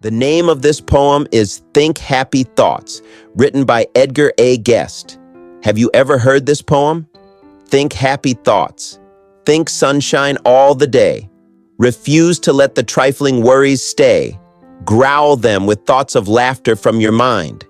The name of this poem is Think Happy Thoughts, written by Edgar Guest. Have you ever heard this poem? Think happy thoughts. Think sunshine all the day. Refuse to let the trifling worries stay. Growl them with thoughts of laughter from your mind.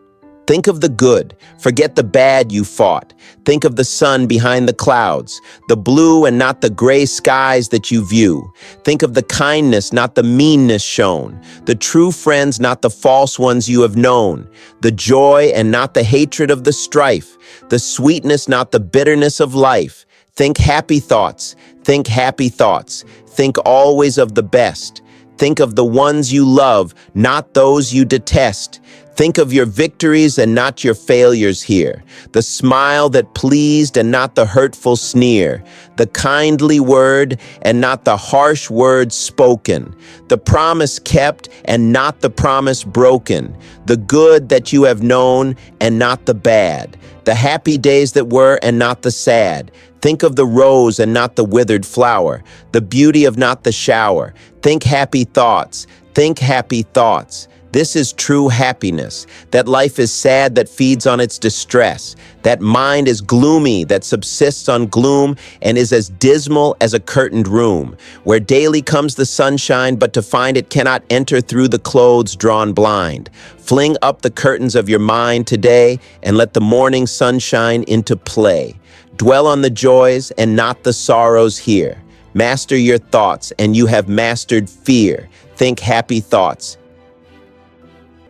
Think of the good, forget the bad you fought. Think of the sun behind the clouds, the blue and not the gray skies that you view. Think of the kindness, not the meanness shown, the true friends, not the false ones you have known, the joy and not the hatred of the strife, the sweetness, not the bitterness of life. Think happy thoughts, think happy thoughts, think always of the best. Think of the ones you love, not those you detest. Think of your victories and not your failures here. The smile that pleased and not the hurtful sneer. The kindly word and not the harsh words spoken. The promise kept and not the promise broken. The good that you have known and not the bad. The happy days that were and not the sad. Think of the rose and not the withered flower. The beauty of not the shower. Think happy thoughts. Think happy thoughts. This is true happiness, that life is sad that feeds on its distress, that mind is gloomy that subsists on gloom and is as dismal as a curtained room, where daily comes the sunshine but to find it cannot enter through the clothes drawn blind. Fling up the curtains of your mind today and let the morning sunshine into play. Dwell on the joys and not the sorrows here. Master your thoughts and you have mastered fear. Think happy thoughts.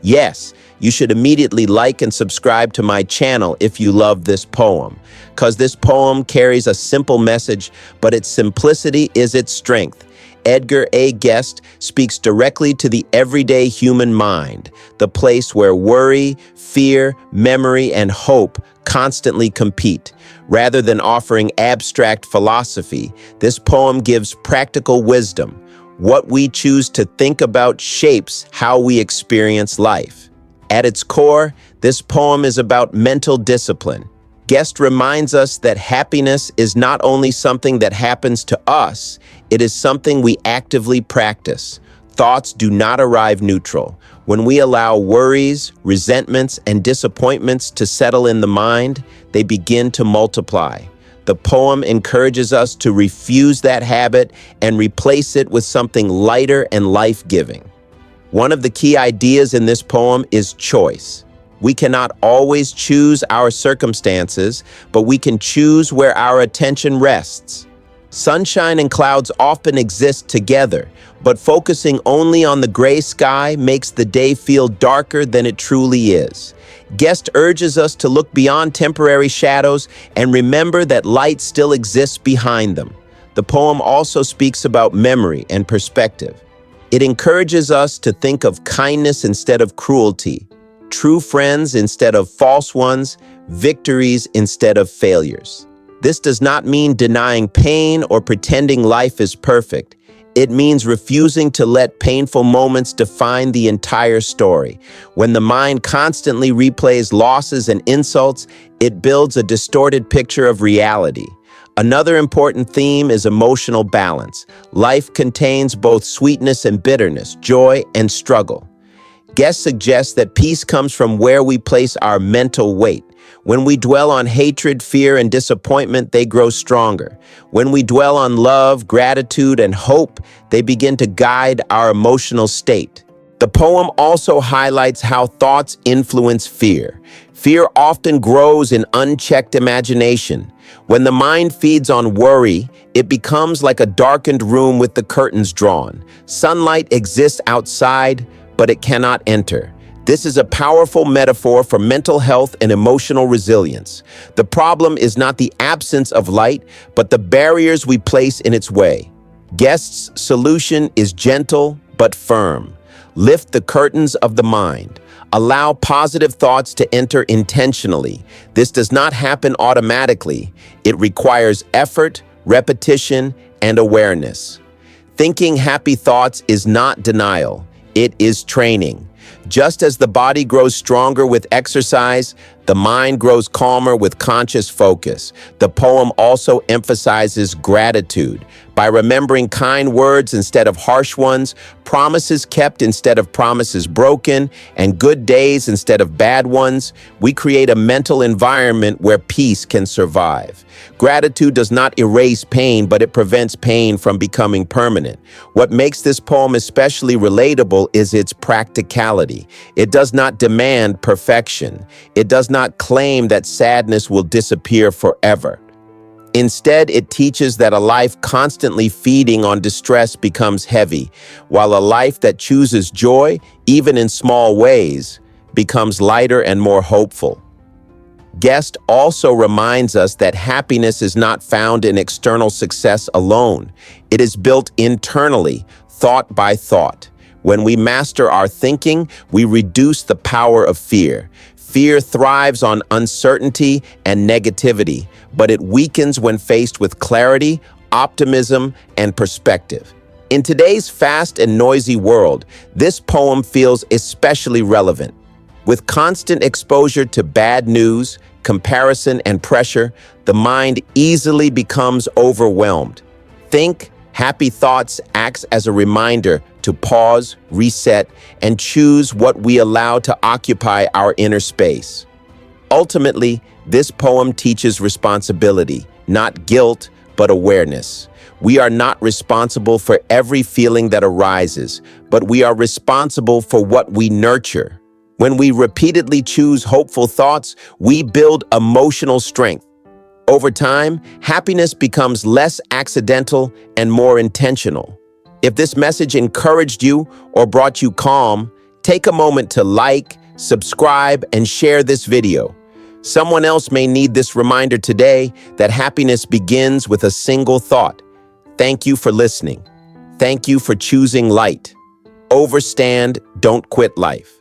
Yes, you should immediately like and subscribe to my channel if you love this poem, because this poem carries a simple message, but its simplicity is its strength. Edgar Guest speaks directly to the everyday human mind, the place where worry, fear, memory, and hope constantly compete. Rather than offering abstract philosophy, this poem gives practical wisdom. What we choose to think about shapes how we experience life. At its core, this poem is about mental discipline. Guest reminds us that happiness is not only something that happens to us, it is something we actively practice. Thoughts do not arrive neutral. When we allow worries, resentments, and disappointments to settle in the mind, they begin to multiply. The poem encourages us to refuse that habit and replace it with something lighter and life-giving. One of the key ideas in this poem is choice. We cannot always choose our circumstances, but we can choose where our attention rests. Sunshine and clouds often exist together, but focusing only on the gray sky makes the day feel darker than it truly is. Guest urges us to look beyond temporary shadows and remember that light still exists behind them. The poem also speaks about memory and perspective. It encourages us to think of kindness instead of cruelty, true friends instead of false ones, victories instead of failures. This does not mean denying pain or pretending life is perfect. It means refusing to let painful moments define the entire story. When the mind constantly replays losses and insults, it builds a distorted picture of reality. Another important theme is emotional balance. Life contains both sweetness and bitterness, joy and struggle. Guest suggests that peace comes from where we place our mental weight. When we dwell on hatred, fear, and disappointment, they grow stronger. When we dwell on love, gratitude, and hope, they begin to guide our emotional state. The poem also highlights how thoughts influence fear. Fear often grows in unchecked imagination. When the mind feeds on worry, it becomes like a darkened room with the curtains drawn. Sunlight exists outside, but it cannot enter. This is a powerful metaphor for mental health and emotional resilience. The problem is not the absence of light, but the barriers we place in its way. Guest's solution is gentle but firm. Lift the curtains of the mind. Allow positive thoughts to enter intentionally. This does not happen automatically. It requires effort, repetition, and awareness. Thinking happy thoughts is not denial. It is training. Just as the body grows stronger with exercise, The mind grows calmer with conscious focus. The poem also emphasizes gratitude. By remembering kind words instead of harsh ones, promises kept instead of promises broken, and good days instead of bad ones, we create a mental environment where peace can survive. Gratitude does not erase pain, but it prevents pain from becoming permanent. What makes this poem especially relatable is its practicality. It does not demand perfection. It does not claim that sadness will disappear forever. Instead, it teaches that a life constantly feeding on distress becomes heavy, while a life that chooses joy, even in small ways, becomes lighter and more hopeful. Guest also reminds us that happiness is not found in external success alone. It is built internally, thought by thought. When we master our thinking, we reduce the power of fear. Fear thrives on uncertainty and negativity, but it weakens when faced with clarity, optimism, and perspective. In today's fast and noisy world, this poem feels especially relevant. With constant exposure to bad news, comparison, and pressure, the mind easily becomes overwhelmed. Think Happy Thoughts acts as a reminder to pause, reset, and choose what we allow to occupy our inner space. Ultimately, this poem teaches responsibility, not guilt, but awareness. We are not responsible for every feeling that arises, but we are responsible for what we nurture. When we repeatedly choose hopeful thoughts, we build emotional strength. Over time, happiness becomes less accidental and more intentional. If this message encouraged you or brought you calm, take a moment to like, subscribe, and share this video. Someone else may need this reminder today that happiness begins with a single thought. Thank you for listening. Thank you for choosing light. Overstand, don't quit life.